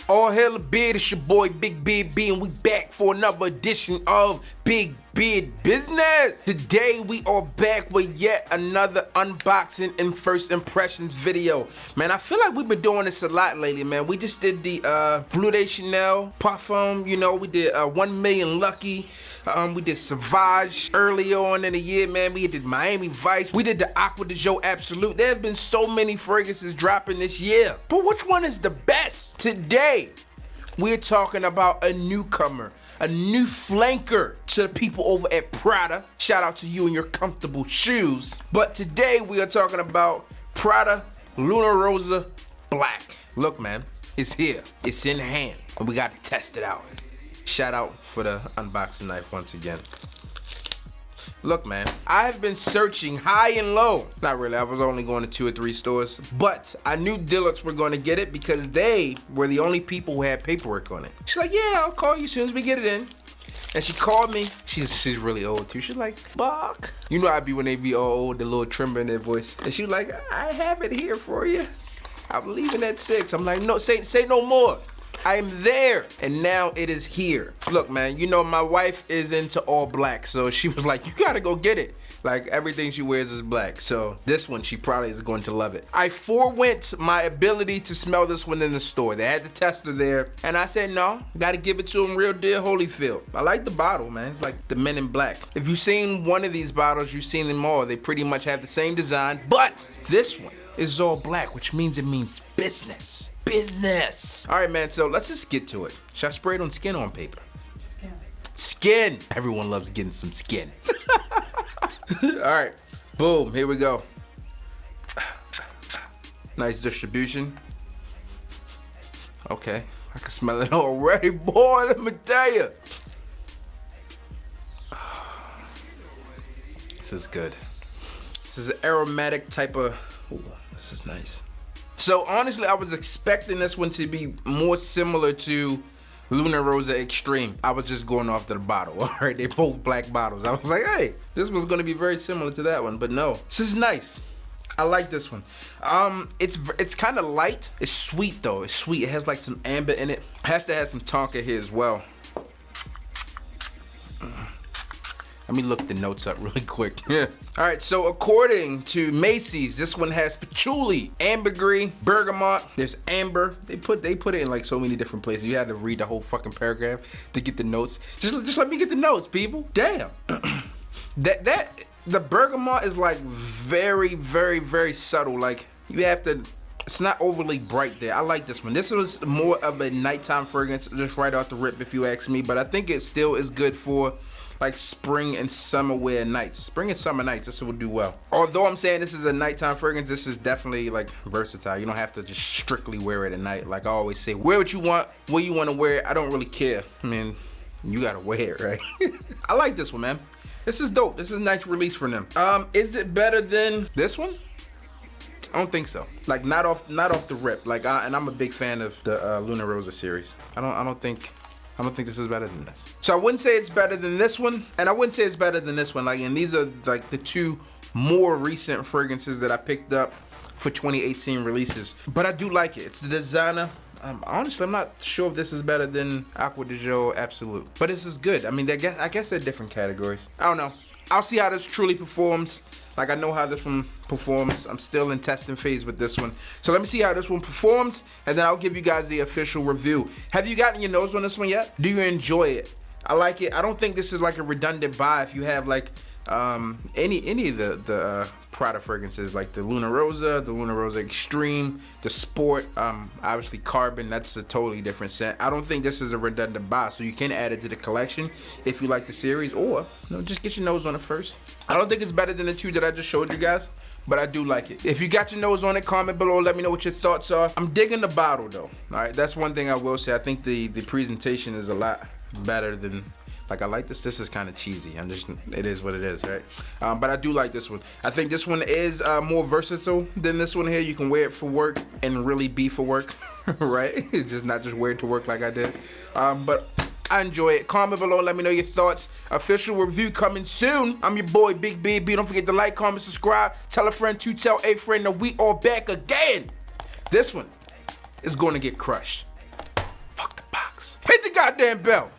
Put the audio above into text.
All hail beard, it's your boy Big Beard B, and we back for another edition of Big Beard Business. Today we are back with yet another unboxing and first impressions video. Man, I feel like we've been doing this a lot lately, man. We just did the Bleu de Chanel Parfum, you know, we did 1 Million Lucky. We did Sauvage earlier on in the year, man. We did Miami Vice. We did the Aqua de Joe Absolute. There have been so many fragrances dropping this year. But which one is the best? Today, we're talking about a newcomer, a new flanker to the people over at Prada. Shout out to you and your comfortable shoes. But today, we are talking about Prada Luna Rossa Black. Look, man, it's here. It's in hand, and we got to test it out. Shout out for the unboxing knife once again. Look, man, I have been searching high and low. Not really, I was only going to 2 or 3 stores. But I knew Dillard's were going to get it because they were the only people who had paperwork on it. She's like, yeah, I'll call you as soon as we get it in. And she called me. She's really old too. She's like, Buck. You know I be when they be all old, the little tremor in their voice. And she was like, I have it here for you. I'm leaving at 6. I'm like, no, say no more. I'm there, and now it is here. Look, man, you know my wife is into all black, so she was like, you gotta go get it. Like, everything she wears is black, so this one, she probably is going to love it. I forewent my ability to smell this one in the store. They had the tester there, and I said, no, gotta give it to them real dear Holyfield. I like the bottle, man. It's like the Men in Black. If you've seen one of these bottles, you've seen them all. They pretty much have the same design, but this one is all black, which means it means business. Business. All right, man, so let's just get to it. Should I spray it on skin or on paper? Skin. Everyone loves getting some skin. All right, boom, here we go. Nice distribution. Okay, I can smell it already, boy, let me tell you. This is good. This is an aromatic type of, ooh, this is nice. So honestly, I was expecting this one to be more similar to Luna Rossa Extreme. I was just going off the bottle. All right, they both black bottles. I was like, hey, this one's gonna be very similar to that one, but no. This is nice. I like this one. It's kind of light. It's sweet though. It's sweet. It has like some amber in it. It has to have some tonka here as well. Let me look the notes up really quick. Yeah. All right, so according to Macy's, this one has Patchouli, Ambergris, Bergamot. There's Amber. They put it in like so many different places. You had to read the whole fucking paragraph to get the notes. Just let me get the notes, people. Damn. The Bergamot is like very, very, very subtle. Like you have to. It's not overly bright there. I like this one. This was more of a nighttime fragrance, just right off the rip, if you ask me. But I think it still is good for like spring and summer wear nights. Spring and summer nights, this will do well. Although I'm saying this is a nighttime fragrance, this is definitely like versatile. You don't have to just strictly wear it at night. Like I always say, wear what you want, where you want to wear it. I don't really care. I mean, you gotta wear it, right? I like this one, man. This is dope. This is a nice release from them. Is it better than this one? I don't think so. Like not off the rip. Like and I'm a big fan of the Luna Rossa series. I don't think this is better than this. So I wouldn't say it's better than this one, and I wouldn't say it's better than this one. Like, and these are like the 2 more recent fragrances that I picked up for 2018 releases. But I do like it. It's the designer. Honestly, I'm not sure if this is better than Aqua de Joe Absolute, but this is good. I mean, I guess they're different categories. I don't know. I'll see how this truly performs. Like, I know how this one performs. I'm still in testing phase with this one. So let me see how this one performs, and then I'll give you guys the official review. Have you gotten your nose on this one yet? Do you enjoy it? I like it. I don't think this is like a redundant buy if you have like any of the Prada fragrances, like the Luna Rossa, the Luna Rossa Extreme, the Sport, obviously Carbon. That's a totally different scent. I don't think this is a redundant buy, so you can add it to the collection if you like the series, or just get your nose on it first. I don't think it's better than the 2 that I just showed you guys, but I do like it. If you got your nose on it, comment below, let me know what your thoughts are. I'm digging the bottle though. All right, that's one thing I will say. I think the presentation is a lot better than, like, I like this. This is kind of cheesy. It is what it is, right? But I do like this one. I think this one is more versatile than this one here. You can wear it for work and really be for work, right? Just not just wear it to work like I did. But I enjoy it. Comment below, let me know your thoughts. Official review coming soon. I'm your boy, Big B. Don't forget to like, comment, subscribe. Tell a friend to tell a friend that we are back again. This one is going to get crushed. goddamn bell.